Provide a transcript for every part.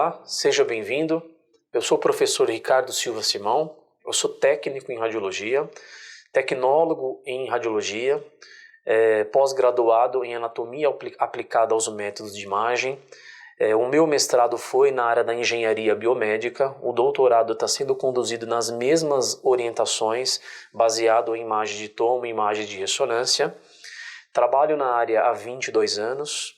Olá, seja bem-vindo. Eu sou o professor Ricardo Silva Simão, eu sou técnico em radiologia, tecnólogo em radiologia, pós-graduado em anatomia aplicada aos métodos de imagem. O meu mestrado foi na área da engenharia biomédica, o doutorado está sendo conduzido nas mesmas orientações, baseado em imagem de tomo e imagem de ressonância. Trabalho na área há 22 anos,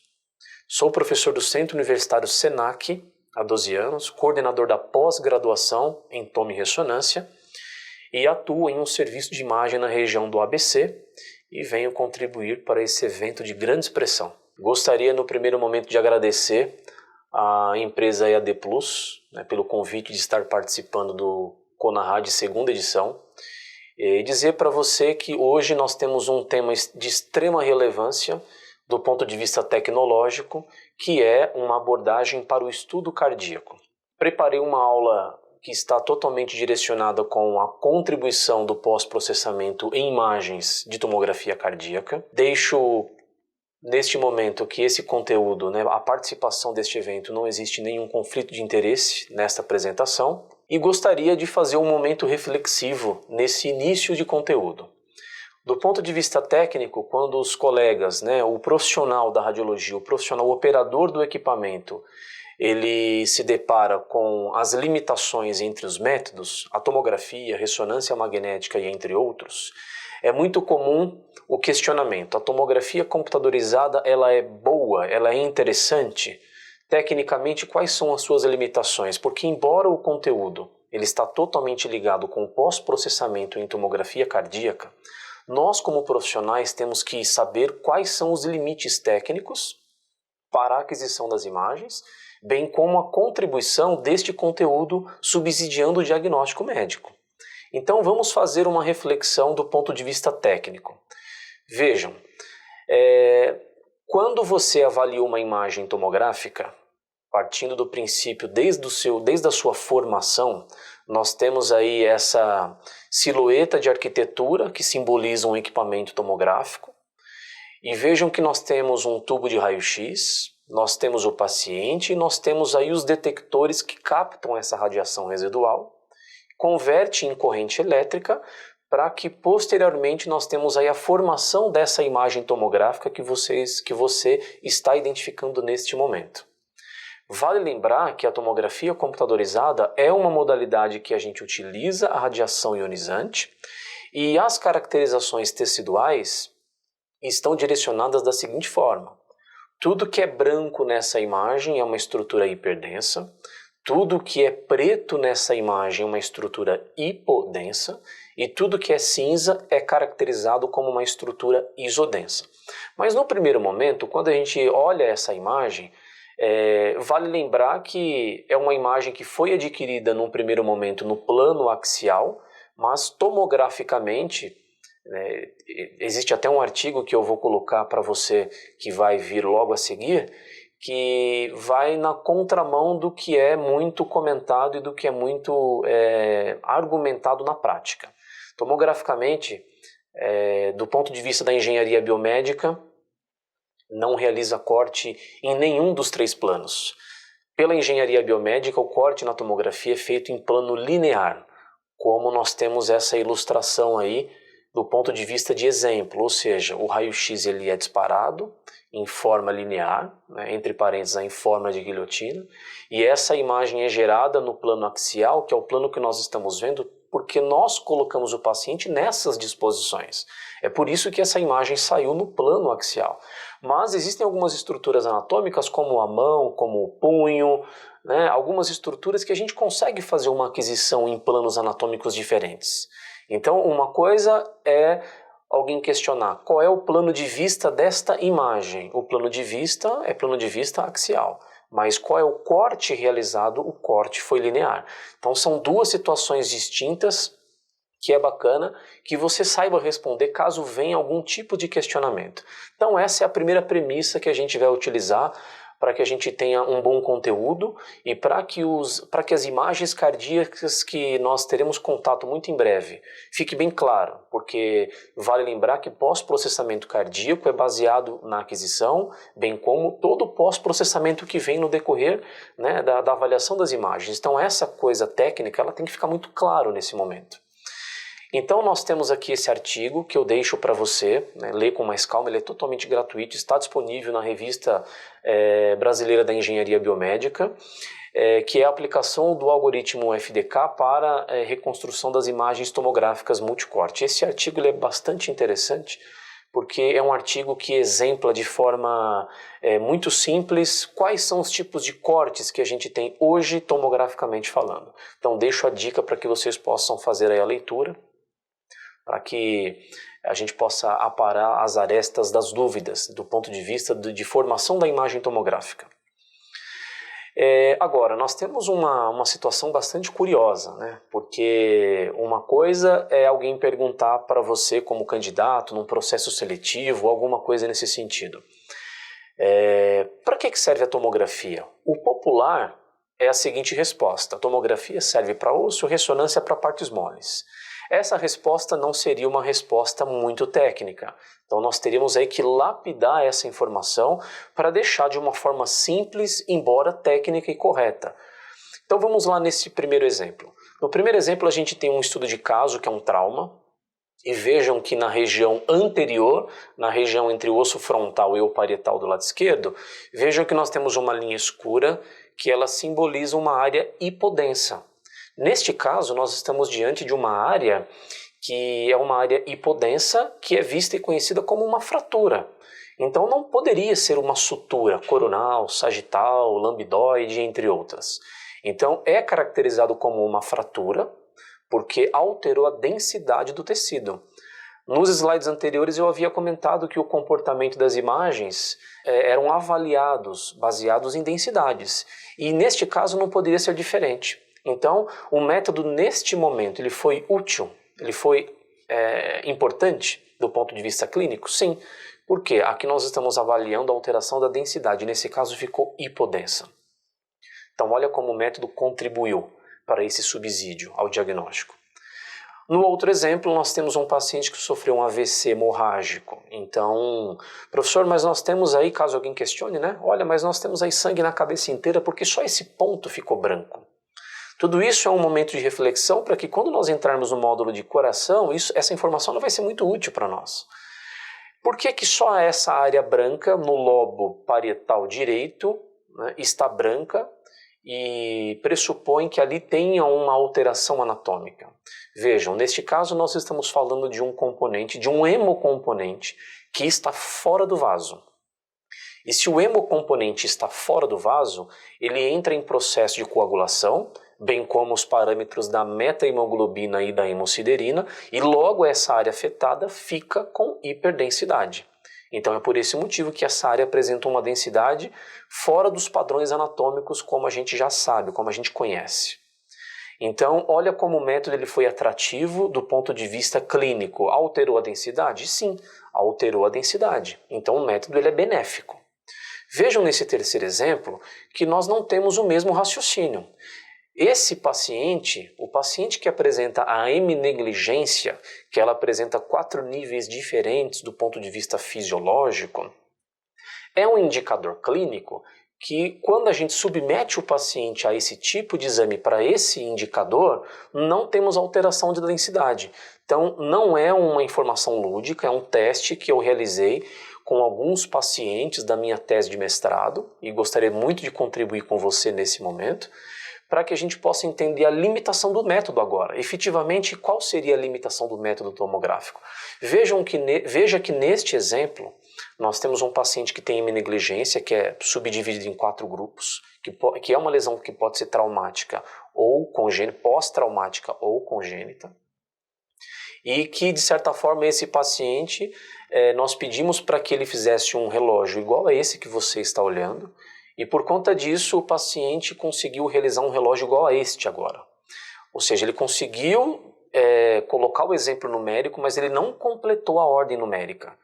sou professor do Centro Universitário SENAC há 12 anos, coordenador da pós-graduação em tomo e ressonância e atuo em um serviço de imagem na região do ABC e venho contribuir para esse evento de grande expressão. Gostaria no primeiro momento de agradecer à empresa EAD Plus, pelo convite de estar participando do CONARAD segunda edição e dizer para você que hoje nós temos um tema de extrema relevância do ponto de vista tecnológico, que é uma abordagem para o estudo cardíaco. Preparei uma aula que está totalmente direcionada com a contribuição do pós-processamento em imagens de tomografia cardíaca. Deixo neste momento que esse conteúdo, a participação deste evento, não existe nenhum conflito de interesse nesta apresentação e gostaria de fazer um momento reflexivo nesse início de conteúdo. Do ponto de vista técnico, quando os colegas, o profissional da radiologia, o profissional operador do equipamento, ele se depara com as limitações entre os métodos, a tomografia, a ressonância magnética e entre outros, é muito comum o questionamento. A tomografia computadorizada, ela é boa, ela é interessante? Tecnicamente, quais são as suas limitações? Porque embora o conteúdo ele está totalmente ligado com o pós-processamento em tomografia cardíaca, nós, como profissionais, temos que saber quais são os limites técnicos para a aquisição das imagens, bem como a contribuição deste conteúdo subsidiando o diagnóstico médico. Então, vamos fazer uma reflexão do ponto de vista técnico. Vejam, quando você avalia uma imagem tomográfica, partindo do princípio desde a sua formação, nós temos aí essa silhueta de arquitetura que simboliza um equipamento tomográfico. E vejam que nós temos um tubo de raio-x, nós temos o paciente e nós temos aí os detectores que captam essa radiação residual, converte em corrente elétrica para que posteriormente nós temos aí a formação dessa imagem tomográfica que você está identificando neste momento. Vale lembrar que a tomografia computadorizada é uma modalidade que a gente utiliza a radiação ionizante e as caracterizações teciduais estão direcionadas da seguinte forma. Tudo que é branco nessa imagem é uma estrutura hiperdensa, tudo que é preto nessa imagem é uma estrutura hipodensa e tudo que é cinza é caracterizado como uma estrutura isodensa. Mas no primeiro momento, quando a gente olha essa imagem, vale lembrar que é uma imagem que foi adquirida num primeiro momento no plano axial, mas tomograficamente, existe até um artigo que eu vou colocar para você que vai vir logo a seguir, que vai na contramão do que é muito comentado e do que é muito argumentado na prática. Tomograficamente, do ponto de vista da engenharia biomédica, não realiza corte em nenhum dos três planos. Pela engenharia biomédica, o corte na tomografia é feito em plano linear, como nós temos essa ilustração aí do ponto de vista de exemplo, ou seja, o raio-x ele é disparado em forma linear, entre parênteses, em forma de guilhotina, e essa imagem é gerada no plano axial, que é o plano que nós estamos vendo, porque nós colocamos o paciente nessas disposições. É por isso que essa imagem saiu no plano axial. Mas existem algumas estruturas anatômicas, como a mão, como o punho, algumas estruturas que a gente consegue fazer uma aquisição em planos anatômicos diferentes. Então, uma coisa é alguém questionar qual é o plano de vista desta imagem. O plano de vista é plano de vista axial. Mas qual é o corte realizado? O corte foi linear. Então são duas situações distintas que é bacana que você saiba responder caso venha algum tipo de questionamento. Então essa é a primeira premissa que a gente vai utilizar para que a gente tenha um bom conteúdo e para que as imagens cardíacas que nós teremos contato muito em breve fique bem claro, porque vale lembrar que pós-processamento cardíaco é baseado na aquisição, bem como todo o pós-processamento que vem no decorrer, né, da avaliação das imagens. Então essa coisa técnica ela tem que ficar muito claro nesse momento. Então nós temos aqui esse artigo que eu deixo para você, né, ler com mais calma, ele é totalmente gratuito, está disponível na revista brasileira da Engenharia Biomédica, que é a aplicação do algoritmo FDK para reconstrução das imagens tomográficas multicorte. Esse artigo ele é bastante interessante, porque é um artigo que exempla de forma muito simples quais são os tipos de cortes que a gente tem hoje tomograficamente falando. Então deixo a dica para que vocês possam fazer aí a leitura, para que a gente possa aparar as arestas das dúvidas do ponto de vista de formação da imagem tomográfica. Agora, nós temos uma situação bastante curiosa, né? Porque uma coisa é alguém perguntar para você como candidato num processo seletivo, alguma coisa nesse sentido. Para que serve a tomografia? O popular é a seguinte resposta: a tomografia serve para osso, ressonância para partes moles. Essa resposta não seria uma resposta muito técnica. Então nós teríamos aí que lapidar essa informação para deixar de uma forma simples, embora técnica e correta. Então vamos lá nesse primeiro exemplo. No primeiro exemplo a gente tem um estudo de caso que é um trauma. E vejam que na região anterior, na região entre o osso frontal e o parietal do lado esquerdo, vejam que nós temos uma linha escura que ela simboliza uma área hipodensa. Neste caso, nós estamos diante de uma área que é uma área hipodensa, que é vista e conhecida como uma fratura. Então não poderia ser uma sutura coronal, sagital, lambdoide, entre outras. Então é caracterizado como uma fratura, porque alterou a densidade do tecido. Nos slides anteriores eu havia comentado que o comportamento das imagens eram avaliados, baseados em densidades. E neste caso não poderia ser diferente. Então, o método neste momento, ele foi útil? Ele foi importante do ponto de vista clínico? Sim. Por quê? Aqui nós estamos avaliando a alteração da densidade. Nesse caso ficou hipodensa. Então, olha como o método contribuiu para esse subsídio ao diagnóstico. No outro exemplo, nós temos um paciente que sofreu um AVC hemorrágico. Então, professor, mas nós temos aí, caso alguém questione, né? Olha, mas nós temos aí sangue na cabeça inteira, porque só esse ponto ficou branco. Tudo isso é um momento de reflexão para que quando nós entrarmos no módulo de coração, essa informação não vai ser muito útil para nós. Por que que só essa área branca no lobo parietal direito, né, está branca e pressupõe que ali tenha uma alteração anatômica? Vejam, neste caso nós estamos falando de um componente, de um hemocomponente que está fora do vaso. E se o hemocomponente está fora do vaso, ele entra em processo de coagulação, bem como os parâmetros da meta-hemoglobina e da hemosiderina, e logo essa área afetada fica com hiperdensidade. Então é por esse motivo que essa área apresenta uma densidade fora dos padrões anatômicos, como a gente já sabe, como a gente conhece. Então, olha como o método ele foi atrativo do ponto de vista clínico. Alterou a densidade? Sim, alterou a densidade. Então o método ele é benéfico. Vejam nesse terceiro exemplo que nós não temos o mesmo raciocínio. Esse paciente, o paciente que apresenta a heminegligência, que ela apresenta 4 níveis diferentes do ponto de vista fisiológico, é um indicador clínico que quando a gente submete o paciente a esse tipo de exame para esse indicador, não temos alteração de densidade. Então não é uma informação lúdica, é um teste que eu realizei com alguns pacientes da minha tese de mestrado e gostaria muito de contribuir com você nesse momento, para que a gente possa entender a limitação do método agora. Efetivamente, qual seria a limitação do método tomográfico? Veja que neste exemplo, nós temos um paciente que tem heminegligência, que é subdividido em 4 grupos, que é uma lesão que pode ser traumática ou congênita, pós-traumática ou congênita, e que, de certa forma, esse paciente, nós pedimos para que ele fizesse um relógio igual a esse que você está olhando, e por conta disso o paciente conseguiu realizar um relógio igual a este agora. Ou seja, ele conseguiu colocar o exemplo numérico, mas ele não completou a ordem numérica.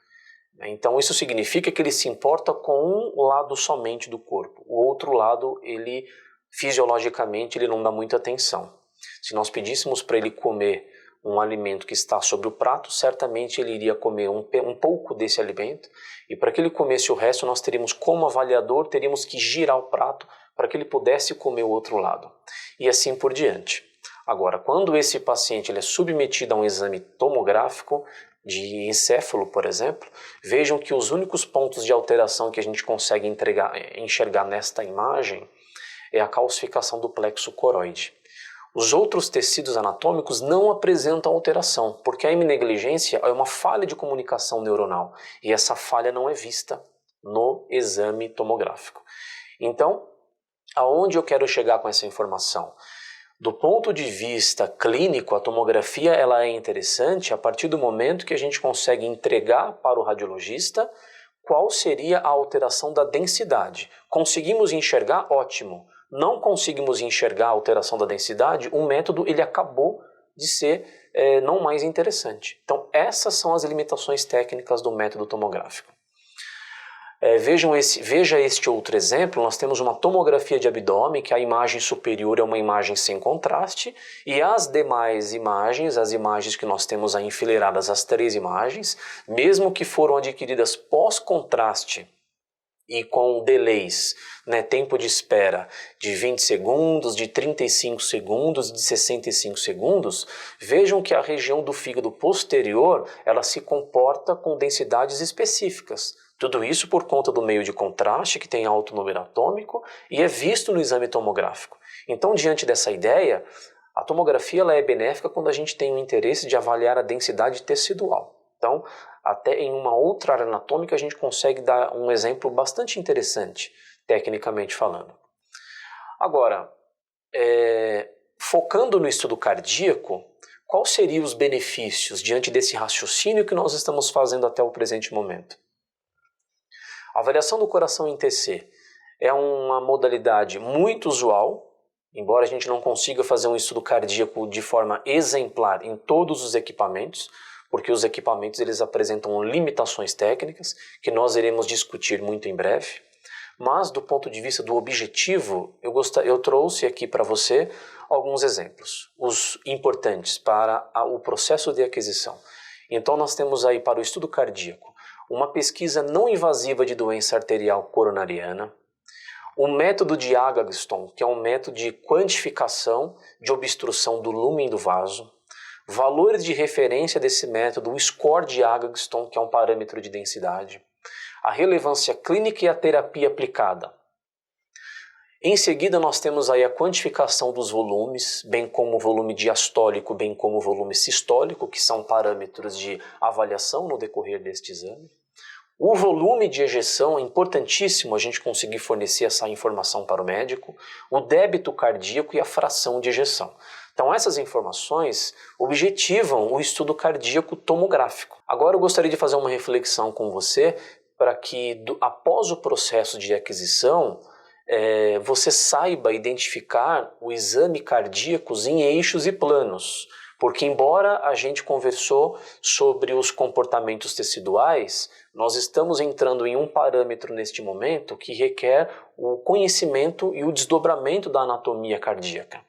Então isso significa que ele se importa com um lado somente do corpo. O outro lado, ele fisiologicamente, ele não dá muita atenção. Se nós pedíssemos para ele comer um alimento que está sobre o prato, certamente ele iria comer um pouco desse alimento, e para que ele comesse o resto, nós teríamos, como avaliador, teríamos que girar o prato para que ele pudesse comer o outro lado, e assim por diante. Agora, quando esse paciente ele é submetido a um exame tomográfico de encéfalo, por exemplo, vejam que os únicos pontos de alteração que a gente consegue enxergar nesta imagem é a calcificação do plexo coroide. Os outros tecidos anatômicos não apresentam alteração, porque a heminegligência é uma falha de comunicação neuronal, e essa falha não é vista no exame tomográfico. Então, aonde eu quero chegar com essa informação? Do ponto de vista clínico, a tomografia ela é interessante a partir do momento que a gente consegue entregar para o radiologista qual seria a alteração da densidade. Conseguimos enxergar? Ótimo. Não conseguimos enxergar a alteração da densidade, o método ele acabou de ser não mais interessante. Então essas são as limitações técnicas do método tomográfico. Veja este outro exemplo, nós temos uma tomografia de abdômen, que a imagem superior é uma imagem sem contraste, e as demais imagens, as imagens que nós temos aí enfileiradas, as 3 imagens, mesmo que foram adquiridas pós-contraste, e com delays, tempo de espera de 20 segundos, de 35 segundos, de 65 segundos, vejam que a região do fígado posterior ela se comporta com densidades específicas. Tudo isso por conta do meio de contraste, que tem alto número atômico, e é visto no exame tomográfico. Então, diante dessa ideia, a tomografia ela é benéfica quando a gente tem o interesse de avaliar a densidade tecidual. Então, até em uma outra área anatômica a gente consegue dar um exemplo bastante interessante, tecnicamente falando. Agora, focando no estudo cardíaco, quais seriam os benefícios diante desse raciocínio que nós estamos fazendo até o presente momento? A avaliação do coração em TC é uma modalidade muito usual, embora a gente não consiga fazer um estudo cardíaco de forma exemplar em todos os equipamentos, porque os equipamentos eles apresentam limitações técnicas que nós iremos discutir muito em breve. Mas do ponto de vista do objetivo, eu trouxe aqui para você alguns exemplos, os importantes para o processo de aquisição. Então nós temos aí para o estudo cardíaco uma pesquisa não invasiva de doença arterial coronariana, o método de Agatston, que é um método de quantificação de obstrução do lúmen do vaso, valores de referência desse método, o score de Agatston, que é um parâmetro de densidade, a relevância clínica e a terapia aplicada. Em seguida, nós temos aí a quantificação dos volumes, bem como o volume diastólico, bem como o volume sistólico, que são parâmetros de avaliação no decorrer deste exame. O volume de ejeção é importantíssimo a gente conseguir fornecer essa informação para o médico, o débito cardíaco e a fração de ejeção. Então essas informações objetivam o estudo cardíaco tomográfico. Agora eu gostaria de fazer uma reflexão com você para que após o processo de aquisição você saiba identificar o exame cardíaco em eixos e planos. Porque embora a gente conversou sobre os comportamentos teciduais, nós estamos entrando em um parâmetro neste momento que requer o conhecimento e o desdobramento da anatomia cardíaca.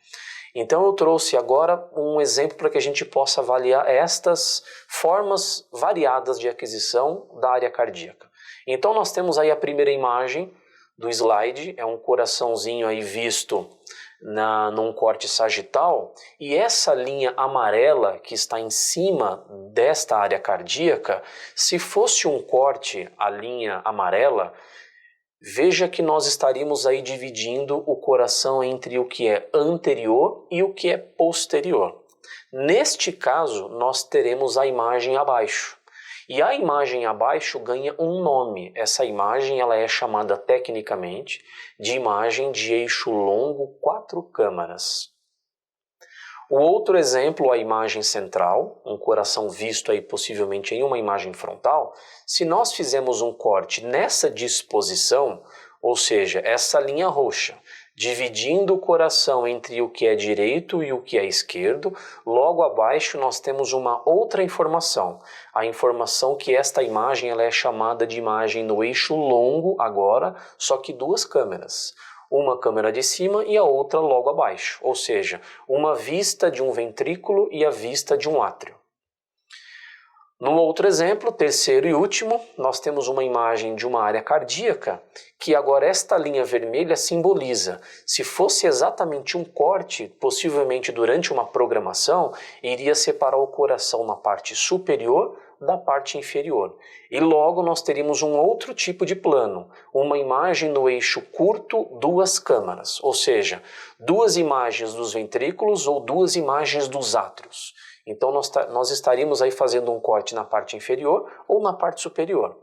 Então eu trouxe agora um exemplo para que a gente possa avaliar estas formas variadas de aquisição da área cardíaca. Então nós temos aí a primeira imagem do slide, é um coraçãozinho aí visto num corte sagital, e essa linha amarela que está em cima desta área cardíaca, se fosse um corte, a linha amarela, veja que nós estaríamos aí dividindo o coração entre o que é anterior e o que é posterior. Neste caso, nós teremos a imagem abaixo. E a imagem abaixo ganha um nome. Essa imagem ela é chamada tecnicamente de imagem de eixo longo 4 câmaras. O outro exemplo, a imagem central, um coração visto aí possivelmente em uma imagem frontal. Se nós fizermos um corte nessa disposição, ou seja, essa linha roxa, dividindo o coração entre o que é direito e o que é esquerdo. Logo abaixo nós temos uma outra informação, a informação que esta imagem ela é chamada de imagem no eixo longo agora, só que duas câmeras. Uma câmera de cima e a outra logo abaixo, ou seja, uma vista de um ventrículo e a vista de um átrio. No outro exemplo, terceiro e último, nós temos uma imagem de uma área cardíaca que agora esta linha vermelha simboliza. Se fosse exatamente um corte, possivelmente durante uma programação, iria separar o coração na parte superior da parte inferior. E logo nós teríamos um outro tipo de plano, uma imagem no eixo curto, duas câmaras, ou seja, duas imagens dos ventrículos ou duas imagens dos átrios. Então nós estaríamos aí fazendo um corte na parte inferior ou na parte superior.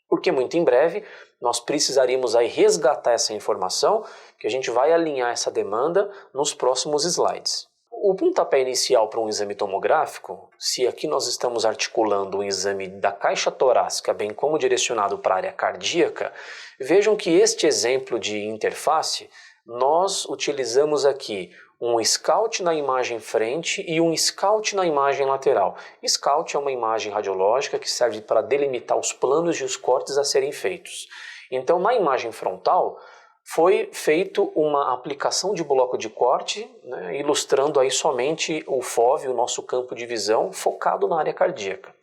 Porque muito em breve nós precisaríamos aí resgatar essa informação, que a gente vai alinhar essa demanda nos próximos slides. O pontapé inicial para um exame tomográfico, se aqui nós estamos articulando um exame da caixa torácica, bem como direcionado para a área cardíaca, vejam que este exemplo de interface, nós utilizamos aqui um scout na imagem frente e um scout na imagem lateral. Scout é uma imagem radiológica que serve para delimitar os planos e os cortes a serem feitos. Então, na imagem frontal, foi feito uma aplicação de bloco de corte, né, ilustrando aí somente o FOV, o nosso campo de visão, focado na área cardíaca.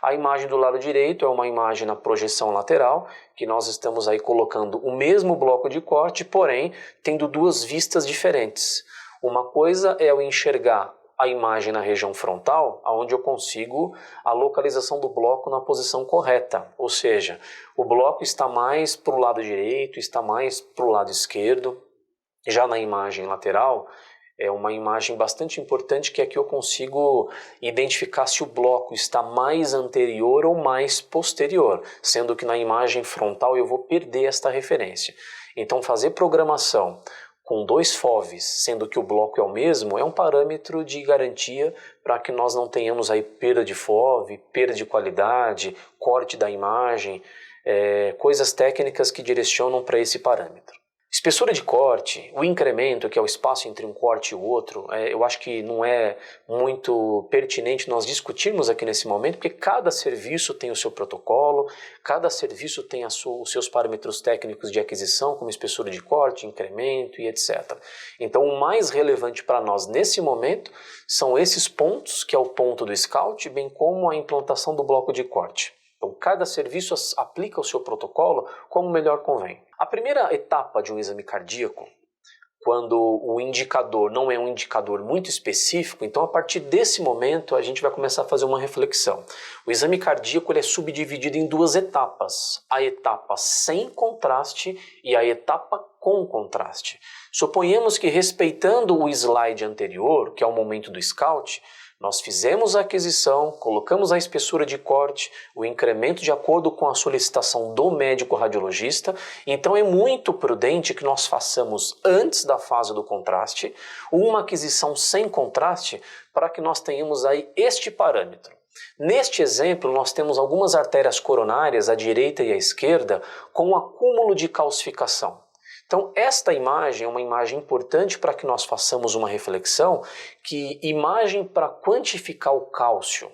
A imagem do lado direito é uma imagem na projeção lateral, que nós estamos aí colocando o mesmo bloco de corte, porém tendo duas vistas diferentes. Uma coisa é eu enxergar a imagem na região frontal, onde eu consigo a localização do bloco na posição correta, ou seja, o bloco está mais para o lado direito, está mais para o lado esquerdo. Já na imagem lateral, é uma imagem bastante importante que aqui eu consigo identificar se o bloco está mais anterior ou mais posterior, sendo que na imagem frontal eu vou perder esta referência. Então fazer programação com dois FOVs, sendo que o bloco é o mesmo, é um parâmetro de garantia para que nós não tenhamos aí perda de FOV, perda de qualidade, corte da imagem, coisas técnicas que direcionam para esse parâmetro. Espessura de corte, o incremento, que é o espaço entre um corte e o outro, eu acho que não é muito pertinente nós discutirmos aqui nesse momento, porque cada serviço tem o seu protocolo, cada serviço tem os seus parâmetros técnicos de aquisição, como espessura de corte, incremento e etc. Então o mais relevante para nós nesse momento são esses pontos, que é o ponto do scout, bem como a implantação do bloco de corte. Então, cada serviço aplica o seu protocolo como melhor convém. A primeira etapa de um exame cardíaco, quando o indicador não é um indicador muito específico, então a partir desse momento a gente vai começar a fazer uma reflexão. O exame cardíaco ele é subdividido em duas etapas, a etapa sem contraste e a etapa com contraste. Suponhamos que, respeitando o slide anterior, que é o momento do scout, nós fizemos a aquisição, colocamos a espessura de corte, o incremento de acordo com a solicitação do médico radiologista. Então é muito prudente que nós façamos, antes da fase do contraste, uma aquisição sem contraste para que nós tenhamos aí este parâmetro. Neste exemplo, nós temos algumas artérias coronárias, à direita e à esquerda, com um acúmulo de calcificação. Então, esta imagem é uma imagem importante para que nós façamos uma reflexão, que imagem para quantificar o cálcio.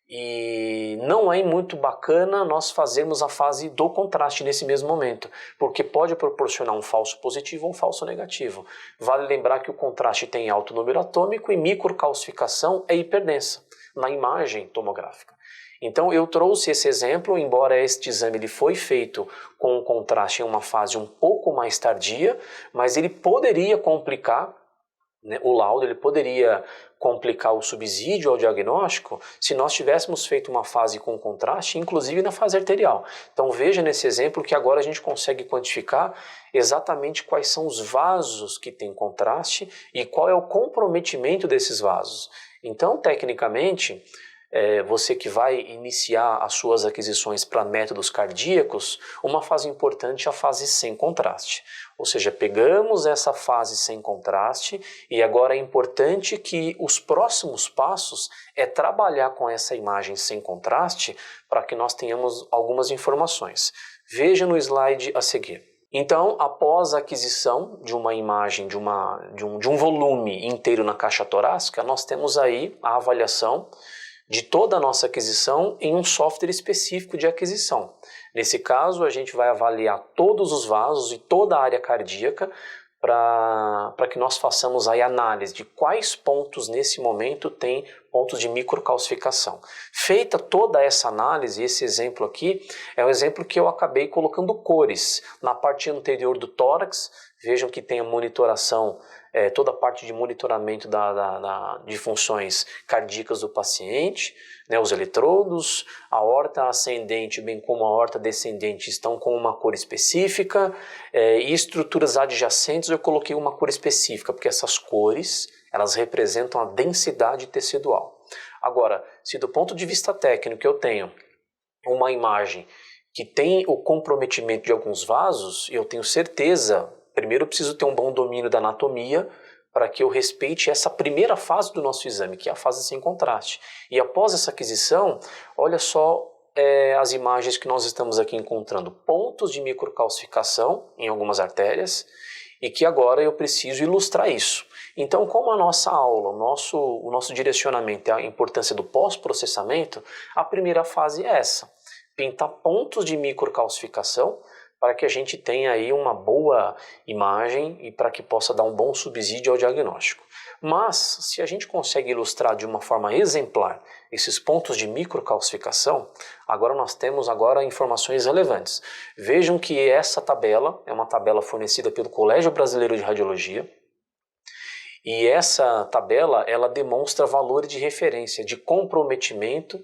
E não é muito bacana nós fazermos a fase do contraste nesse mesmo momento, porque pode proporcionar um falso positivo ou um falso negativo. Vale lembrar que o contraste tem alto número atômico e microcalcificação é hiperdensa na imagem tomográfica. Então eu trouxe esse exemplo, embora este exame ele foi feito com um contraste em uma fase um pouco mais tardia, mas ele poderia complicar, né, o laudo, ele poderia complicar o subsídio ao diagnóstico se nós tivéssemos feito uma fase com contraste, inclusive na fase arterial. Então veja nesse exemplo que agora a gente consegue quantificar exatamente quais são os vasos que têm contraste e qual é o comprometimento desses vasos. Então, tecnicamente, você que vai iniciar as suas aquisições para métodos cardíacos, uma fase importante é a fase sem contraste. Ou seja, pegamos essa fase sem contraste e agora é importante que os próximos passos é trabalhar com essa imagem sem contraste para que nós tenhamos algumas informações. Veja no slide a seguir. Então, após a aquisição de uma imagem, de um volume inteiro na caixa torácica, nós temos aí a avaliação de toda a nossa aquisição em um software específico de aquisição. Nesse caso, a gente vai avaliar todos os vasos e toda a área cardíaca para que nós façamos aí análise de quais pontos nesse momento tem pontos de microcalcificação. Feita toda essa análise, esse exemplo aqui é um exemplo que eu acabei colocando cores. Na parte anterior do tórax, vejam que tem a monitoração, toda a parte de monitoramento de funções cardíacas do paciente, né, os eletrodos, a aorta ascendente bem como a aorta descendente estão com uma cor específica, e estruturas adjacentes eu coloquei uma cor específica, porque essas cores elas representam a densidade tecidual. Agora, se do ponto de vista técnico eu tenho uma imagem que tem o comprometimento de alguns vasos, eu tenho certeza, primeiro eu preciso ter um bom domínio da anatomia para que eu respeite essa primeira fase do nosso exame, que é a fase sem contraste. E após essa aquisição, olha só as imagens que nós estamos aqui encontrando. Pontos de microcalcificação em algumas artérias, e que agora eu preciso ilustrar isso. Então, como a nossa aula, o nosso direcionamento é a importância do pós-processamento, a primeira fase é essa: pintar pontos de microcalcificação para que a gente tenha aí uma boa imagem e para que possa dar um bom subsídio ao diagnóstico. Mas, se a gente consegue ilustrar de uma forma exemplar esses pontos de microcalcificação, agora nós temos informações relevantes. Vejam que essa tabela é uma tabela fornecida pelo Colégio Brasileiro de Radiologia, e essa tabela ela demonstra valores de referência de comprometimento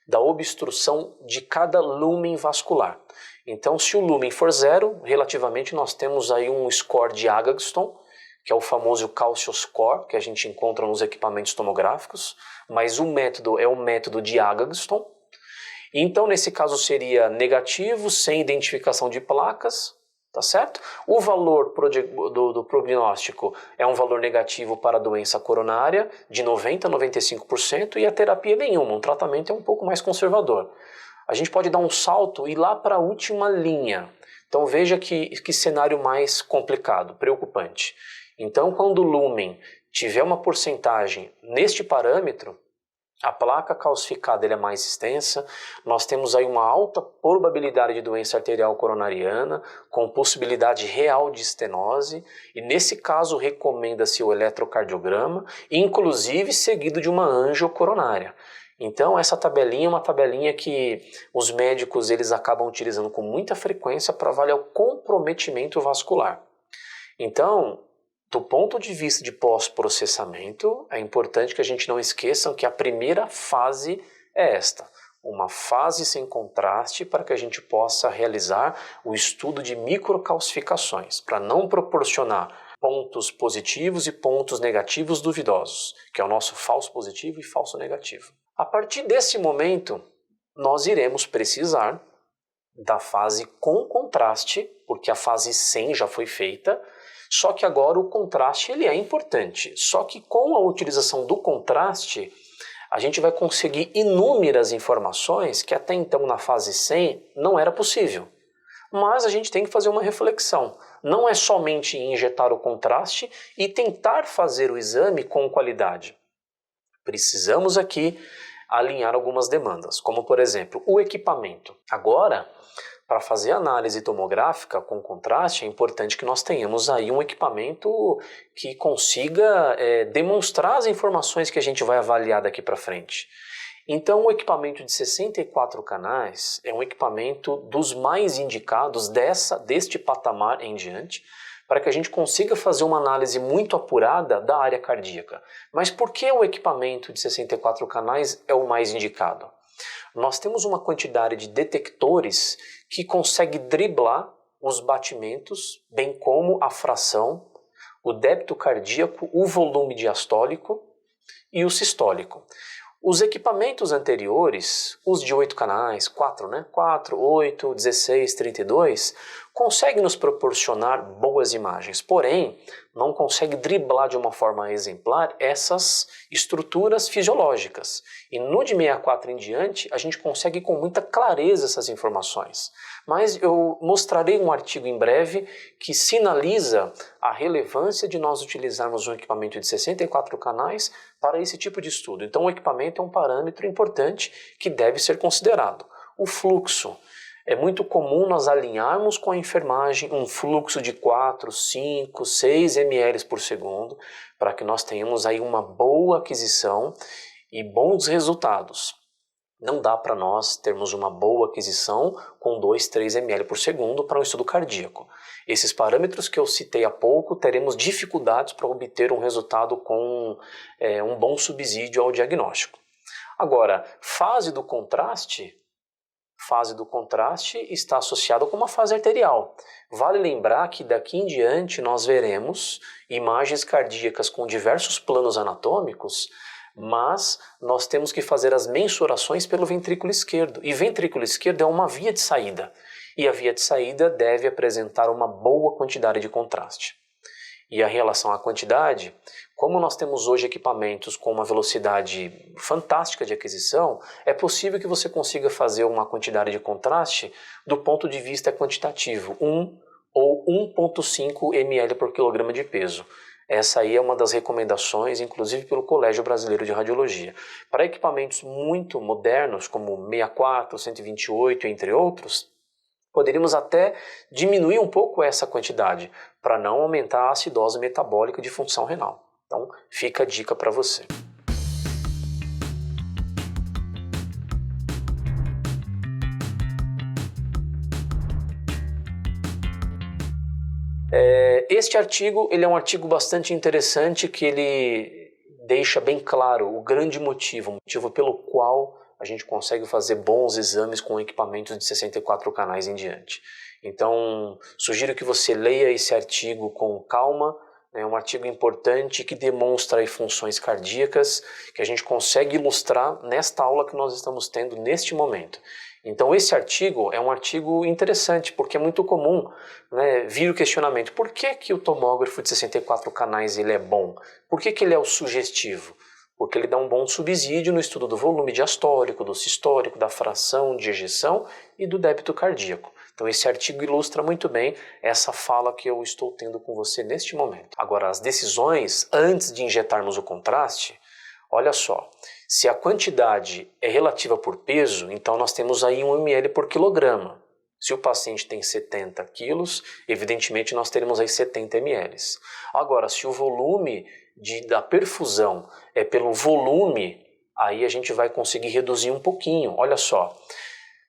da obstrução de cada lúmen vascular. Então, se o lúmen for 0, relativamente nós temos aí um score de Agatston, que é o famoso Calcio Score, que a gente encontra nos equipamentos tomográficos, mas o método é o método de Agatston. Então, nesse caso seria negativo, sem identificação de placas, tá certo? O valor do prognóstico é um valor negativo para a doença coronária, de 90% a 95%, e a terapia nenhuma, um tratamento é um pouco mais conservador. A gente pode dar um salto e ir lá para a última linha. Então veja que cenário mais complicado, preocupante. Então, quando o lúmen tiver uma porcentagem neste parâmetro, a placa calcificada é mais extensa, nós temos aí uma alta probabilidade de doença arterial coronariana, com possibilidade real de estenose, e nesse caso recomenda-se o eletrocardiograma, inclusive seguido de uma angiocoronária. Então essa tabelinha é uma tabelinha que os médicos eles acabam utilizando com muita frequência para avaliar o comprometimento vascular. Então, do ponto de vista de pós-processamento, é importante que a gente não esqueça que a primeira fase é esta, uma fase sem contraste para que a gente possa realizar o estudo de microcalcificações, para não proporcionar pontos positivos e pontos negativos duvidosos, que é o nosso falso positivo e falso negativo. A partir desse momento, nós iremos precisar da fase com contraste, porque a fase sem já foi feita, só que agora o contraste ele é importante. Só que com a utilização do contraste, a gente vai conseguir inúmeras informações que até então na fase 100 não era possível. Mas a gente tem que fazer uma reflexão. Não é somente injetar o contraste e tentar fazer o exame com qualidade. Precisamos aqui alinhar algumas demandas, como por exemplo, o equipamento. Agora, para fazer análise tomográfica com contraste, é importante que nós tenhamos aí um equipamento que consiga demonstrar as informações que a gente vai avaliar daqui para frente. Então, o equipamento de 64 canais é um equipamento dos mais indicados deste patamar em diante, para que a gente consiga fazer uma análise muito apurada da área cardíaca. Mas por que o equipamento de 64 canais é o mais indicado? Nós temos uma quantidade de detectores que consegue driblar os batimentos, bem como a fração, o débito cardíaco, o volume diastólico e o sistólico. Os equipamentos anteriores, os de 8 canais, 4, 8, 16, 32, consegue nos proporcionar boas imagens, porém não consegue driblar de uma forma exemplar essas estruturas fisiológicas. E no de 64 em diante a gente consegue com muita clareza essas informações. Mas eu mostrarei um artigo em breve que sinaliza a relevância de nós utilizarmos um equipamento de 64 canais para esse tipo de estudo. Então o equipamento é um parâmetro importante que deve ser considerado. O fluxo. É muito comum nós alinharmos com a enfermagem um fluxo de 4, 5, 6 ml por segundo para que nós tenhamos aí uma boa aquisição e bons resultados. Não dá para nós termos uma boa aquisição com 2, 3 ml por segundo para um estudo cardíaco. Esses parâmetros que eu citei há pouco, teremos dificuldades para obter um resultado com um bom subsídio ao diagnóstico. Agora, fase do contraste está associada com uma fase arterial. Vale lembrar que daqui em diante nós veremos imagens cardíacas com diversos planos anatômicos, mas nós temos que fazer as mensurações pelo ventrículo esquerdo. E ventrículo esquerdo é uma via de saída. E a via de saída deve apresentar uma boa quantidade de contraste. E a relação à quantidade, como nós temos hoje equipamentos com uma velocidade fantástica de aquisição, é possível que você consiga fazer uma quantidade de contraste do ponto de vista quantitativo, 1 ou 1,5 ml por quilograma de peso. Essa aí é uma das recomendações, inclusive pelo Colégio Brasileiro de Radiologia. Para equipamentos muito modernos, como 64, 128, entre outros, poderíamos até diminuir um pouco essa quantidade, para não aumentar a acidose metabólica de função renal. Então, fica a dica para você. Este artigo ele é um artigo bastante interessante que ele deixa bem claro o grande motivo, pelo qual a gente consegue fazer bons exames com equipamentos de 64 canais em diante. Então, sugiro que você leia esse artigo com calma. É um artigo importante que demonstra aí funções cardíacas que a gente consegue ilustrar nesta aula que nós estamos tendo neste momento. Então esse artigo é um artigo interessante porque é muito comum, né, vir o questionamento: por que o tomógrafo de 64 canais ele é bom? Por que ele é o sugestivo? Porque ele dá um bom subsídio no estudo do volume diastólico, do sistólico, da fração de ejeção e do débito cardíaco. Então esse artigo ilustra muito bem essa fala que eu estou tendo com você neste momento. Agora, as decisões antes de injetarmos o contraste, olha só, se a quantidade é relativa por peso, então nós temos aí 1 ml por quilograma. Se o paciente tem 70 quilos, evidentemente nós teremos aí 70 ml. Agora, se o volume da perfusão é pelo volume, aí a gente vai conseguir reduzir um pouquinho. Olha só,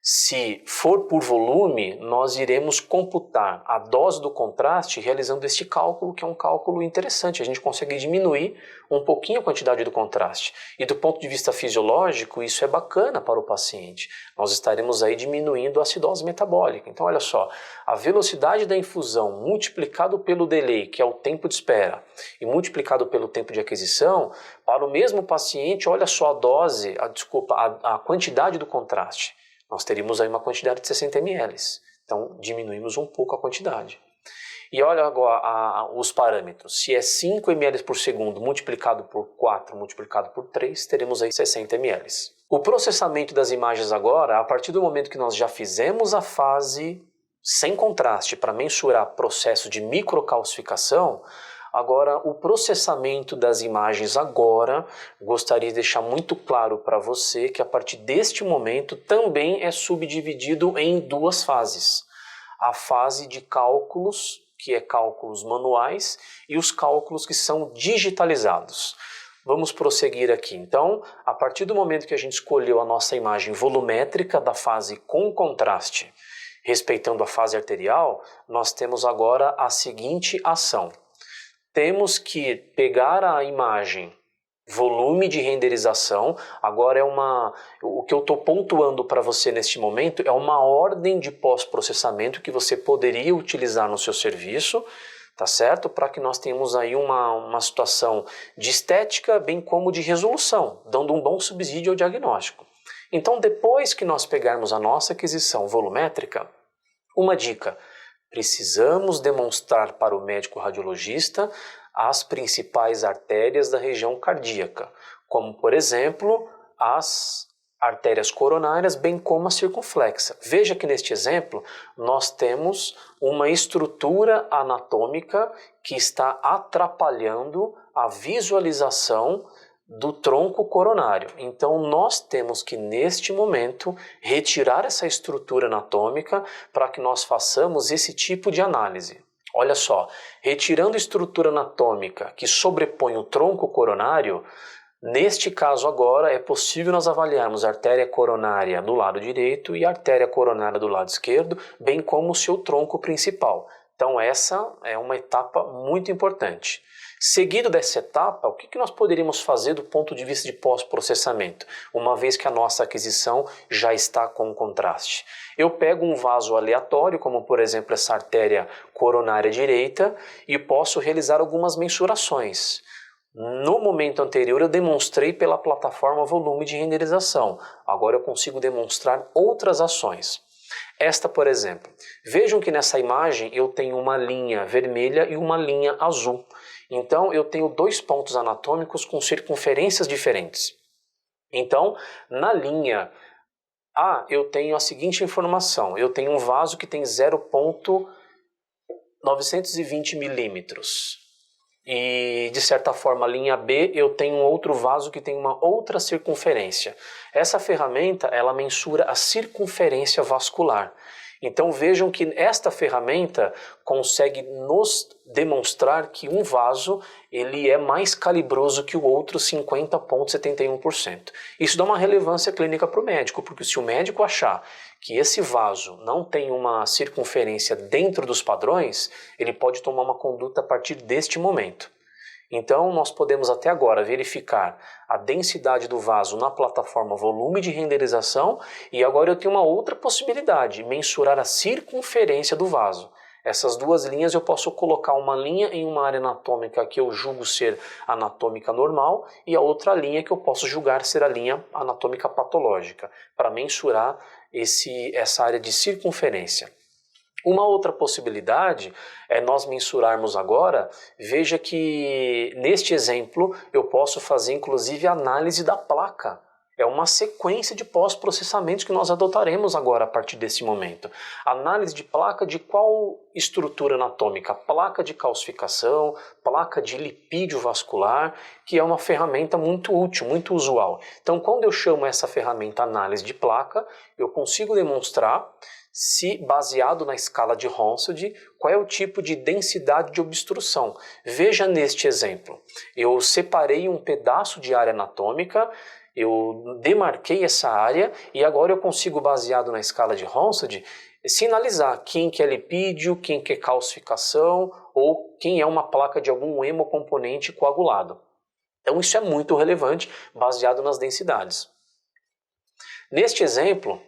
se for por volume, nós iremos computar a dose do contraste realizando este cálculo, que é um cálculo interessante. A gente consegue diminuir um pouquinho a quantidade do contraste. E do ponto de vista fisiológico, isso é bacana para o paciente. Nós estaremos aí diminuindo a acidose metabólica. Então, olha só, a velocidade da infusão multiplicado pelo delay, que é o tempo de espera, e multiplicado pelo tempo de aquisição, para o mesmo paciente, olha só a quantidade do contraste. Nós teríamos aí uma quantidade de 60 ml. Então, diminuímos um pouco a quantidade. E olha agora os parâmetros. Se é 5 ml por segundo multiplicado por 4 multiplicado por 3, teremos aí 60 ml. O processamento das imagens agora, a partir do momento que nós já fizemos a fase sem contraste para mensurar processo de microcalcificação, agora, o processamento das imagens agora, gostaria de deixar muito claro para você que a partir deste momento também é subdividido em duas fases. A fase de cálculos, que é cálculos manuais, e os cálculos que são digitalizados. Vamos prosseguir aqui. Então, a partir do momento que a gente escolheu a nossa imagem volumétrica da fase com contraste, respeitando a fase arterial, nós temos agora a seguinte ação. Temos que pegar a imagem, volume de renderização, agora o que eu estou pontuando para você neste momento é uma ordem de pós-processamento que você poderia utilizar no seu serviço, tá certo? Para que nós tenhamos aí uma situação de estética, bem como de resolução, dando um bom subsídio ao diagnóstico. Então, depois que nós pegarmos a nossa aquisição volumétrica, uma dica: Precisamos demonstrar para o médico radiologista as principais artérias da região cardíaca, como, por exemplo, as artérias coronárias, bem como a circunflexa. Veja que neste exemplo nós temos uma estrutura anatômica que está atrapalhando a visualização do tronco coronário. Então nós temos que neste momento retirar essa estrutura anatômica para que nós façamos esse tipo de análise. Olha só, retirando a estrutura anatômica que sobrepõe o tronco coronário, neste caso agora é possível nós avaliarmos a artéria coronária do lado direito e a artéria coronária do lado esquerdo, bem como o seu tronco principal. Então essa é uma etapa muito importante. Seguido dessa etapa, o que nós poderíamos fazer do ponto de vista de pós-processamento, uma vez que a nossa aquisição já está com contraste? Eu pego um vaso aleatório, como por exemplo essa artéria coronária direita, e posso realizar algumas mensurações. No momento anterior eu demonstrei pela plataforma volume de renderização, agora eu consigo demonstrar outras ações. Esta, por exemplo, vejam que nessa imagem eu tenho uma linha vermelha e uma linha azul. Então eu tenho dois pontos anatômicos com circunferências diferentes. Então, na linha A eu tenho a seguinte informação, eu tenho um vaso que tem 0,920 milímetros. E de certa forma, a linha B, eu tenho um outro vaso que tem uma outra circunferência. Essa ferramenta, ela mensura a circunferência vascular. Então vejam que esta ferramenta consegue nos demonstrar que um vaso ele é mais calibroso que o outro 50,71%. Isso dá uma relevância clínica para o médico, porque se o médico achar que esse vaso não tem uma circunferência dentro dos padrões, ele pode tomar uma conduta a partir deste momento. Então nós podemos até agora verificar a densidade do vaso na plataforma volume de renderização e agora eu tenho uma outra possibilidade, mensurar a circunferência do vaso. Essas duas linhas eu posso colocar uma linha em uma área anatômica que eu julgo ser anatômica normal e a outra linha que eu posso julgar ser a linha anatômica patológica, para mensurar essa área de circunferência. Uma outra possibilidade é nós mensurarmos agora, veja que neste exemplo eu posso fazer inclusive análise da placa. É uma sequência de pós-processamentos que nós adotaremos agora a partir desse momento. Análise de placa de qual estrutura anatômica? Placa de calcificação, placa de lipídio vascular, que é uma ferramenta muito útil, muito usual. Então quando eu chamo essa ferramenta análise de placa, eu consigo demonstrar se, baseado na escala de Hounsfield, qual é o tipo de densidade de obstrução. Veja neste exemplo, eu separei um pedaço de área anatômica, eu demarquei essa área e agora eu consigo, baseado na escala de Hounsfield, sinalizar quem que é lipídio, quem que é calcificação ou quem é uma placa de algum hemocomponente coagulado. Então isso é muito relevante, baseado nas densidades. Neste exemplo,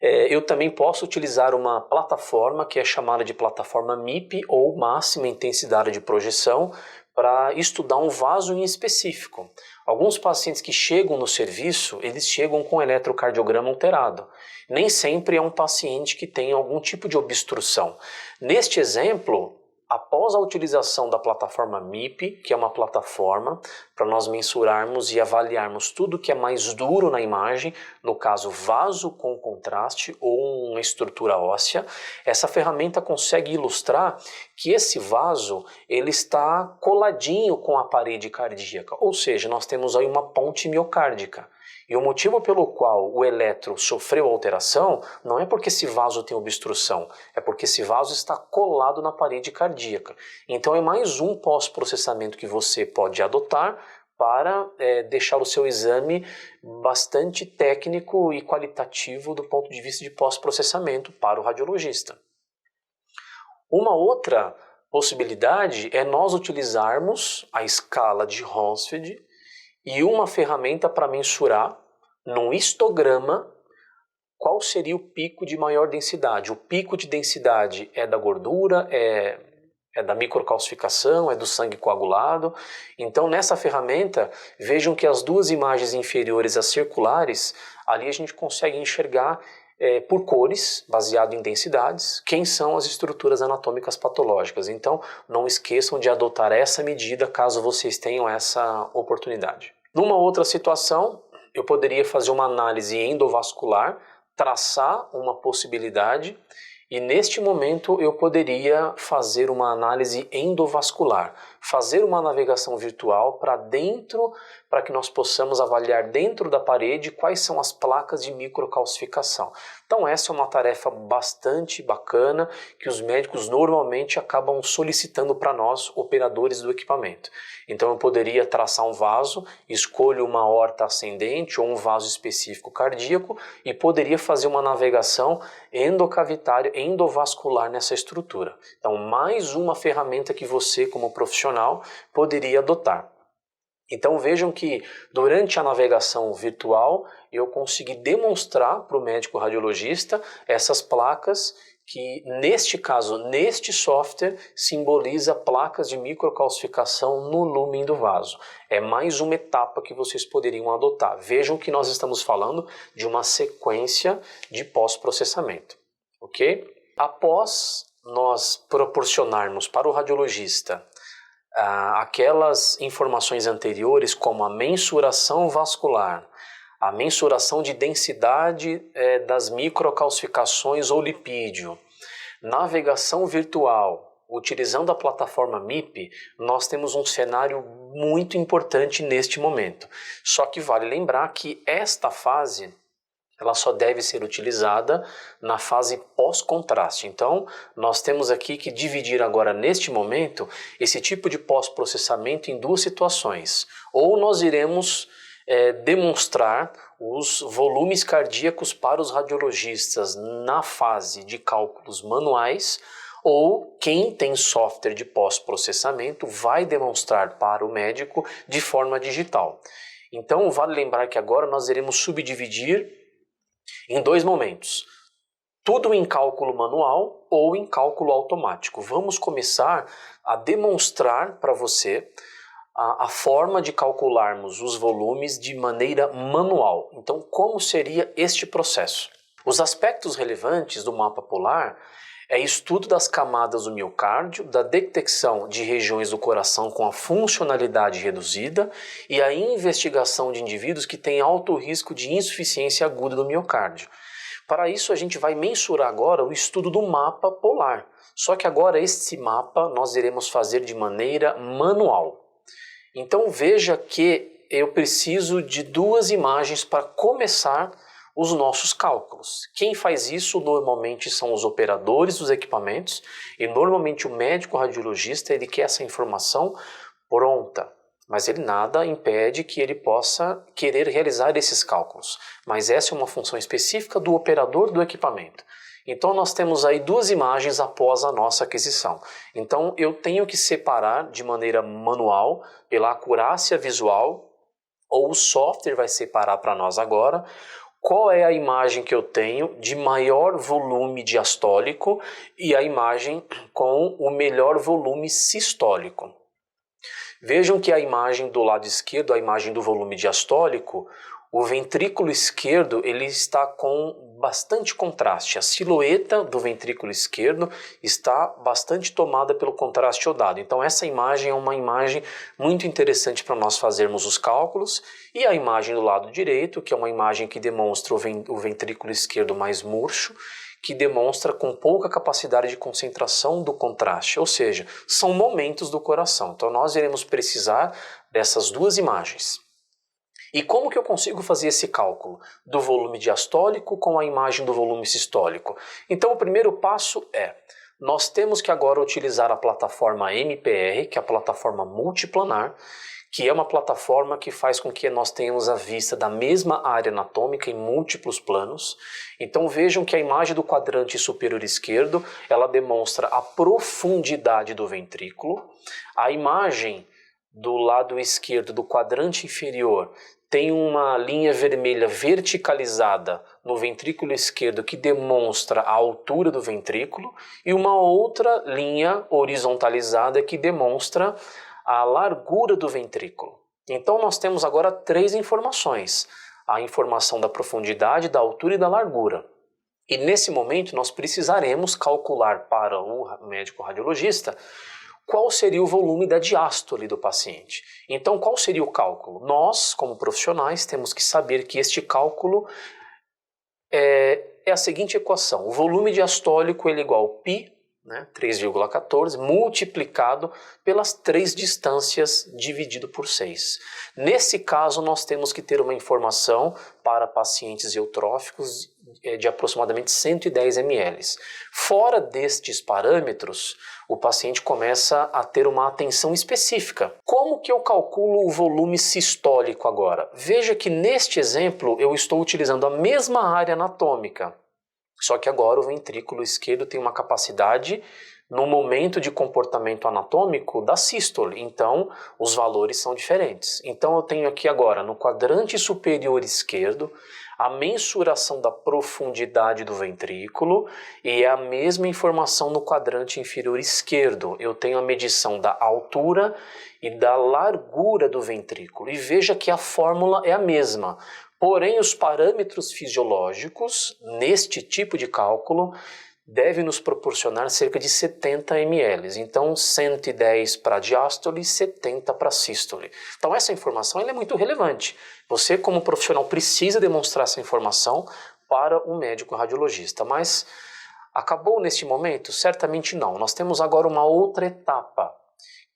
eu também posso utilizar uma plataforma que é chamada de plataforma MIP ou máxima intensidade de projeção para estudar um vaso em específico. Alguns pacientes que chegam no serviço, eles chegam com eletrocardiograma alterado. Nem sempre é um paciente que tem algum tipo de obstrução. Neste exemplo, após a utilização da plataforma MIP, que é uma plataforma para nós mensurarmos e avaliarmos tudo que é mais duro na imagem, no caso vaso com contraste ou uma estrutura óssea, essa ferramenta consegue ilustrar que esse vaso ele está coladinho com a parede cardíaca, ou seja, nós temos aí uma ponte miocárdica. E o motivo pelo qual o eletro sofreu alteração não é porque esse vaso tem obstrução, é porque esse vaso está colado na parede cardíaca. Então é mais um pós-processamento que você pode adotar para deixar o seu exame bastante técnico e qualitativo do ponto de vista de pós-processamento para o radiologista. Uma outra possibilidade é nós utilizarmos a escala de Hounsfield e uma ferramenta para mensurar num histograma qual seria o pico de maior densidade. O pico de densidade é da gordura, é da microcalcificação, é do sangue coagulado. Então nessa ferramenta, vejam que as duas imagens inferiores, as circulares, ali a gente consegue enxergar por cores, baseado em densidades, quem são as estruturas anatômicas patológicas. Então, não esqueçam de adotar essa medida caso vocês tenham essa oportunidade. Numa outra situação, eu poderia fazer uma análise endovascular, traçar uma possibilidade e neste momento eu poderia fazer uma análise endovascular, fazer uma navegação virtual para dentro, para que nós possamos avaliar dentro da parede quais são as placas de microcalcificação. Então essa é uma tarefa bastante bacana que os médicos normalmente acabam solicitando para nós, operadores do equipamento. Então eu poderia traçar um vaso, escolho uma aorta ascendente ou um vaso específico cardíaco e poderia fazer uma navegação endocavitária, endovascular nessa estrutura. Então mais uma ferramenta que você como profissional poderia adotar. Então vejam que durante a navegação virtual eu consegui demonstrar para o médico radiologista essas placas que neste caso, neste software, simboliza placas de microcalcificação no lúmen do vaso. É mais uma etapa que vocês poderiam adotar. Vejam que nós estamos falando de uma sequência de pós-processamento, ok? Após nós proporcionarmos para o radiologista aquelas informações anteriores, como a mensuração vascular, a mensuração de densidade das microcalcificações ou lipídio, navegação virtual, utilizando a plataforma MIP, nós temos um cenário muito importante neste momento. Só que vale lembrar que esta fase ela só deve ser utilizada na fase pós-contraste. Então, nós temos aqui que dividir agora, neste momento, esse tipo de pós-processamento em duas situações. Ou nós iremos demonstrar os volumes cardíacos para os radiologistas na fase de cálculos manuais, ou quem tem software de pós-processamento vai demonstrar para o médico de forma digital. Então, vale lembrar que agora nós iremos subdividir em dois momentos, tudo em cálculo manual ou em cálculo automático. Vamos começar a demonstrar para você a forma de calcularmos os volumes de maneira manual. Então, como seria este processo? Os aspectos relevantes do mapa polar é estudo das camadas do miocárdio, da detecção de regiões do coração com a funcionalidade reduzida e a investigação de indivíduos que têm alto risco de insuficiência aguda do miocárdio. Para isso a gente vai mensurar agora o estudo do mapa polar. Só que agora esse mapa nós iremos fazer de maneira manual. Então veja que eu preciso de duas imagens para começar os nossos cálculos. Quem faz isso normalmente são os operadores dos equipamentos e normalmente o médico radiologista ele quer essa informação pronta, mas ele nada impede que ele possa querer realizar esses cálculos. Mas essa é uma função específica do operador do equipamento. Então nós temos aí duas imagens após a nossa aquisição. Então eu tenho que separar de maneira manual pela acurácia visual, ou o software vai separar para nós agora qual é a imagem que eu tenho de maior volume diastólico e a imagem com o melhor volume sistólico. Vejam que a imagem do lado esquerdo, a imagem do volume diastólico, o ventrículo esquerdo ele está com bastante contraste. A silhueta do ventrículo esquerdo está bastante tomada pelo contraste iodado. Então essa imagem é uma imagem muito interessante para nós fazermos os cálculos. E a imagem do lado direito, que é uma imagem que demonstra o ventrículo esquerdo mais murcho, que demonstra com pouca capacidade de concentração do contraste, ou seja, são momentos do coração. Então nós iremos precisar dessas duas imagens. E como que eu consigo fazer esse cálculo do volume diastólico com a imagem do volume sistólico? Então o primeiro passo é, nós temos que agora utilizar a plataforma MPR, que é a plataforma multiplanar, que é uma plataforma que faz com que nós tenhamos a vista da mesma área anatômica em múltiplos planos. Então vejam que a imagem do quadrante superior esquerdo, ela demonstra a profundidade do ventrículo. A imagem do lado esquerdo do quadrante inferior tem uma linha vermelha verticalizada no ventrículo esquerdo que demonstra a altura do ventrículo e uma outra linha horizontalizada que demonstra a largura do ventrículo. Então nós temos agora três informações. A informação da profundidade, da altura e da largura. E nesse momento nós precisaremos calcular para o médico radiologista qual seria o volume da diástole do paciente. Então, qual seria o cálculo? Nós, como profissionais, temos que saber que este cálculo é a seguinte equação. O volume diastólico ele é igual a π, 3,14, multiplicado pelas 3 distâncias dividido por 6. Nesse caso, nós temos que ter uma informação para pacientes eutróficos de aproximadamente 110 ml. Fora destes parâmetros, o paciente começa a ter uma atenção específica. Como que eu calculo o volume sistólico agora? Veja que neste exemplo eu estou utilizando a mesma área anatômica, só que agora o ventrículo esquerdo tem uma capacidade no momento de comportamento anatômico da sístole, então os valores são diferentes. Então eu tenho aqui agora no quadrante superior esquerdo a mensuração da profundidade do ventrículo e é a mesma informação no quadrante inferior esquerdo. Eu tenho a medição da altura e da largura do ventrículo e veja que a fórmula é a mesma. Porém, os parâmetros fisiológicos, neste tipo de cálculo, devem nos proporcionar cerca de 70 ml. Então, 110 para diástole e 70 para sístole. Então, essa informação é muito relevante. Você, como profissional, precisa demonstrar essa informação para o médico radiologista. Mas, acabou neste momento? Certamente não. Nós temos agora uma outra etapa,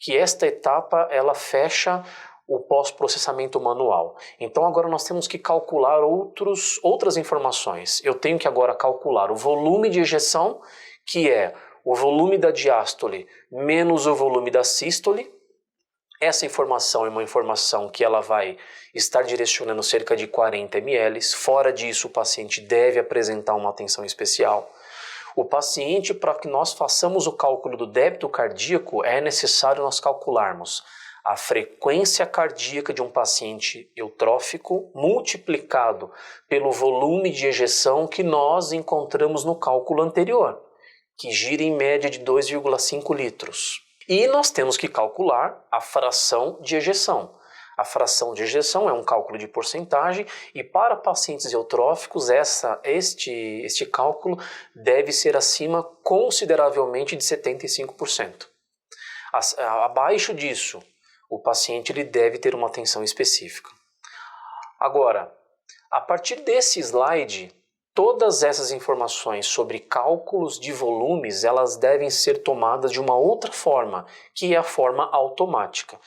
que esta etapa ela fecha o pós-processamento manual. Então agora nós temos que calcular outras informações. Eu tenho que agora calcular o volume de ejeção, que é o volume da diástole menos o volume da sístole. Essa informação é uma informação que ela vai estar direcionando cerca de 40 ml. Fora disso, o paciente deve apresentar uma atenção especial. O paciente, para que nós façamos o cálculo do débito cardíaco, é necessário nós calcularmos a frequência cardíaca de um paciente eutrófico multiplicado pelo volume de ejeção que nós encontramos no cálculo anterior, que gira em média de 2,5 litros. E nós temos que calcular a fração de ejeção. A fração de ejeção é um cálculo de porcentagem e para pacientes eutróficos este cálculo deve ser acima consideravelmente de 75%. Abaixo disso, o paciente ele deve ter uma atenção específica. Agora, a partir desse slide, todas essas informações sobre cálculos de volumes, elas devem ser tomadas de uma outra forma, que é a forma automática.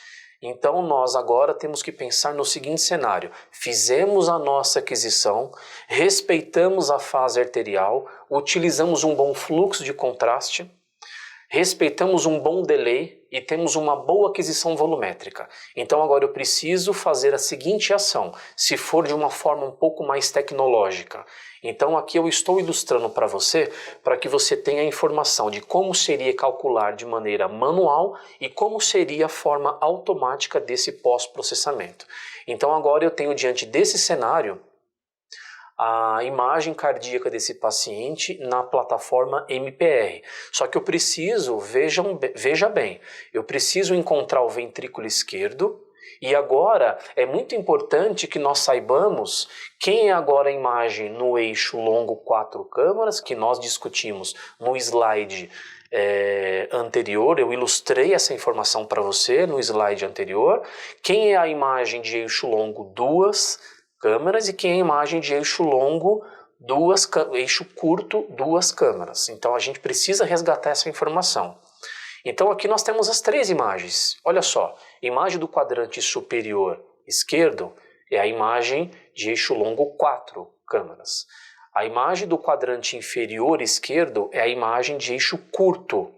Então nós agora temos que pensar no seguinte cenário: fizemos a nossa aquisição, respeitamos a fase arterial, utilizamos um bom fluxo de contraste, respeitamos um bom delay e temos uma boa aquisição volumétrica. Então agora eu preciso fazer a seguinte ação, se for de uma forma um pouco mais tecnológica. Então aqui eu estou ilustrando para você, para que você tenha a informação de como seria calcular de maneira manual e como seria a forma automática desse pós-processamento. Então agora eu tenho diante desse cenário a imagem cardíaca desse paciente na plataforma MPR. Só que eu preciso, veja bem, eu preciso encontrar o ventrículo esquerdo e agora é muito importante que nós saibamos quem é agora a imagem no eixo longo 4 câmaras, que nós discutimos no slide anterior. Eu ilustrei essa informação para você no slide anterior. Quem é a imagem de eixo longo 2 câmaras e quem é a imagem de eixo longo, eixo curto, 2 câmaras. Então a gente precisa resgatar essa informação. Então aqui nós temos as 3 imagens. Olha só, imagem do quadrante superior esquerdo é a imagem de eixo longo 4 câmaras. A imagem do quadrante inferior esquerdo é a imagem de eixo curto,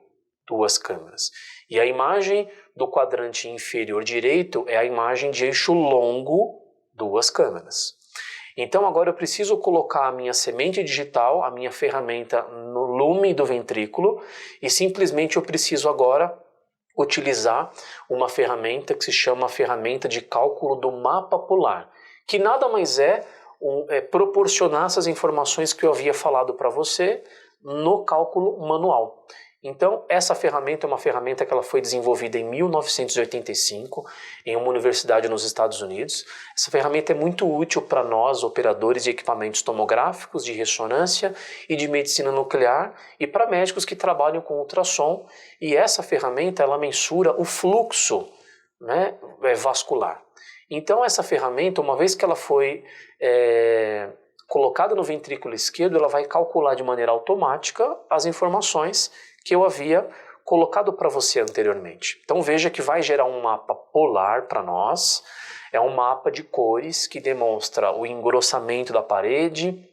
2 câmaras. E a imagem do quadrante inferior direito é a imagem de eixo longo, 2 câmaras. Então agora eu preciso colocar a minha semente digital, a minha ferramenta no lume do ventrículo e simplesmente eu preciso agora utilizar uma ferramenta que se chama a ferramenta de cálculo do mapa polar, que nada mais é proporcionar essas informações que eu havia falado para você no cálculo manual. Então, essa ferramenta é uma ferramenta que ela foi desenvolvida em 1985 em uma universidade nos Estados Unidos. Essa ferramenta é muito útil para nós, operadores de equipamentos tomográficos, de ressonância e de medicina nuclear, e para médicos que trabalham com ultrassom. E essa ferramenta ela mensura o fluxo, né, vascular. Então, essa ferramenta, uma vez que ela foi colocada no ventrículo esquerdo, ela vai calcular de maneira automática as informações que eu havia colocado para você anteriormente. Então veja que vai gerar um mapa polar para nós, é um mapa de cores que demonstra o engrossamento da parede,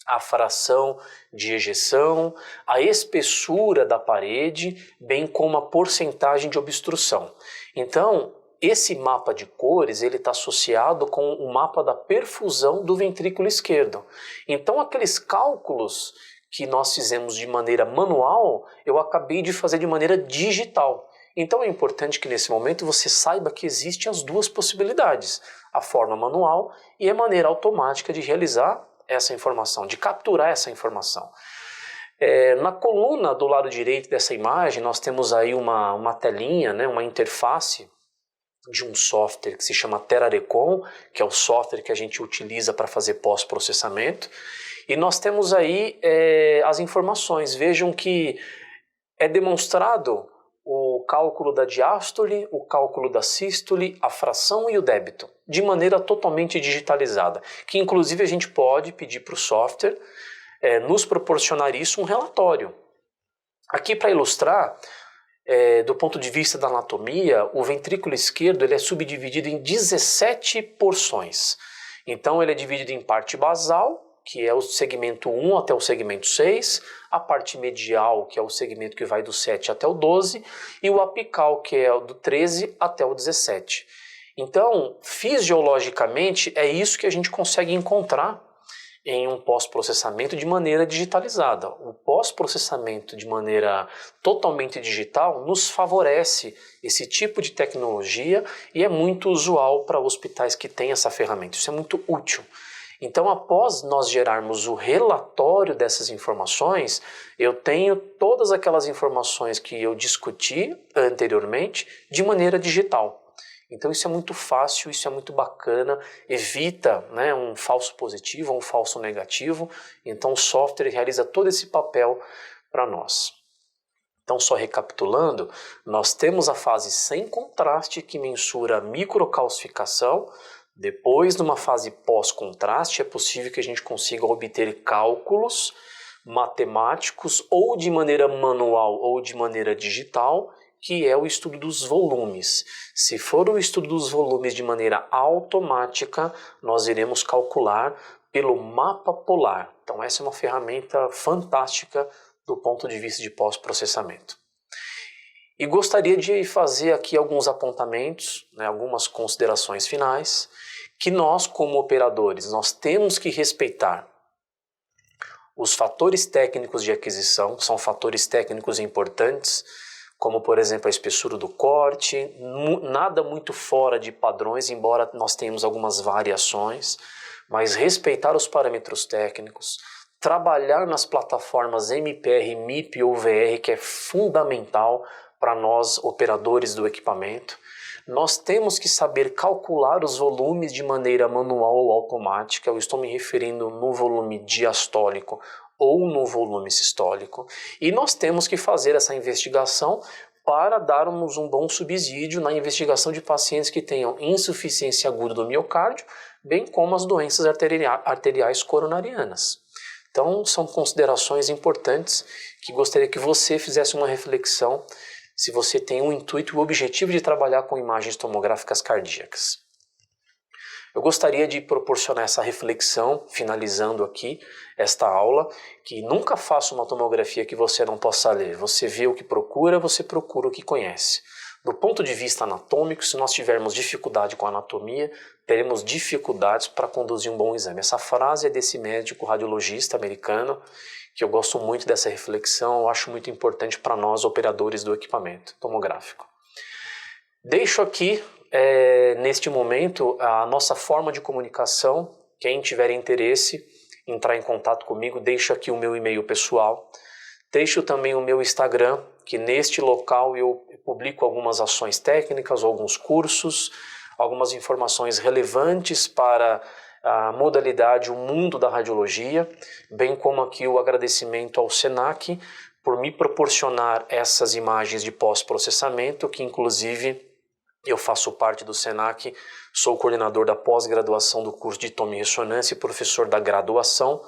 a fração de ejeção, a espessura da parede, bem como a porcentagem de obstrução. Então, esse mapa de cores ele está associado com o mapa da perfusão do ventrículo esquerdo. Então, aqueles cálculos que nós fizemos de maneira manual, eu acabei de fazer de maneira digital. Então é importante que nesse momento você saiba que existem as duas possibilidades, a forma manual e a maneira automática de realizar essa informação, de capturar essa informação. Na coluna do lado direito dessa imagem nós temos aí uma telinha, né, uma interface de um software que se chama Terarecon, que é o software que a gente utiliza para fazer pós-processamento. E nós temos aí as informações. Vejam que é demonstrado o cálculo da diástole, o cálculo da sístole, a fração e o débito, de maneira totalmente digitalizada, que inclusive a gente pode pedir para o software nos proporcionar isso um relatório. Aqui para ilustrar, do ponto de vista da anatomia, o ventrículo esquerdo ele é subdividido em 17 porções. Então ele é dividido em parte basal, que é o segmento 1 até o segmento 6, a parte medial, que é o segmento que vai do 7 até o 12, e o apical, que é do 13 até o 17. Então, fisiologicamente, é isso que a gente consegue encontrar em um pós-processamento de maneira digitalizada. O pós-processamento de maneira totalmente digital nos favorece esse tipo de tecnologia e é muito usual para hospitais que têm essa ferramenta. Isso é muito útil. Então, após nós gerarmos o relatório dessas informações, eu tenho todas aquelas informações que eu discuti anteriormente de maneira digital. Então isso é muito fácil, isso é muito bacana, evita, né, um falso positivo ou um falso negativo. Então o software realiza todo esse papel para nós. Então, só recapitulando, nós temos a fase sem contraste que mensura a microcalcificação. Depois, numa fase pós-contraste, é possível que a gente consiga obter cálculos matemáticos ou de maneira manual ou de maneira digital, que é o estudo dos volumes. Se for o estudo dos volumes de maneira automática, nós iremos calcular pelo mapa polar. Então essa é uma ferramenta fantástica do ponto de vista de pós-processamento. E gostaria de fazer aqui alguns apontamentos, né, algumas considerações finais, que nós como operadores, nós temos que respeitar os fatores técnicos de aquisição, que são fatores técnicos importantes, como por exemplo a espessura do corte, nada muito fora de padrões, embora nós tenhamos algumas variações, mas respeitar os parâmetros técnicos, trabalhar nas plataformas MPR, MIP ou VR, que é fundamental para nós operadores do equipamento. Nós temos que saber calcular os volumes de maneira manual ou automática. Eu estou me referindo no volume diastólico ou no volume sistólico. E nós temos que fazer essa investigação para darmos um bom subsídio na investigação de pacientes que tenham insuficiência aguda do miocárdio, bem como as doenças arteriais coronarianas. Então, são considerações importantes que gostaria que você fizesse uma reflexão se você tem o intuito e o objetivo de trabalhar com imagens tomográficas cardíacas. Eu gostaria de proporcionar essa reflexão, finalizando aqui esta aula, que nunca faça uma tomografia que você não possa ler. Você vê o que procura, você procura o que conhece. Do ponto de vista anatômico, se nós tivermos dificuldade com a anatomia, teremos dificuldades para conduzir um bom exame. Essa frase é desse médico radiologista americano, que eu gosto muito dessa reflexão, eu acho muito importante para nós, operadores do equipamento tomográfico. Deixo aqui, neste momento, a nossa forma de comunicação. Quem tiver interesse em entrar em contato comigo, deixo aqui o meu e-mail pessoal. Deixo também o meu Instagram, que neste local eu publico algumas ações técnicas, alguns cursos, algumas informações relevantes para a modalidade, o mundo da radiologia, bem como aqui o agradecimento ao SENAC por me proporcionar essas imagens de pós-processamento, que inclusive eu faço parte do SENAC, sou coordenador da pós-graduação do curso de Toma e Ressonância e professor da graduação.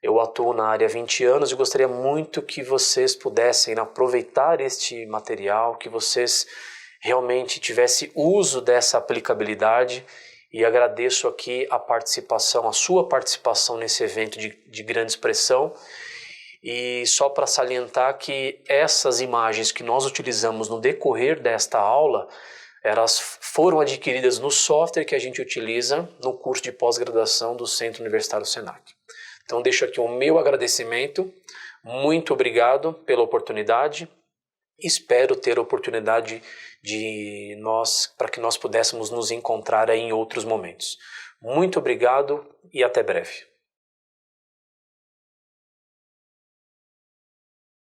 Eu atuo na área há 20 anos e gostaria muito que vocês pudessem aproveitar este material, que vocês realmente tivessem uso dessa aplicabilidade, e agradeço aqui a sua participação nesse evento de grande expressão. E só para salientar que essas imagens que nós utilizamos no decorrer desta aula, elas foram adquiridas no software que a gente utiliza no curso de pós-graduação do Centro Universitário SENAC. Então deixo aqui o meu agradecimento, muito obrigado pela oportunidade, espero ter a oportunidade para que nós pudéssemos nos encontrar aí em outros momentos. Muito obrigado e até breve.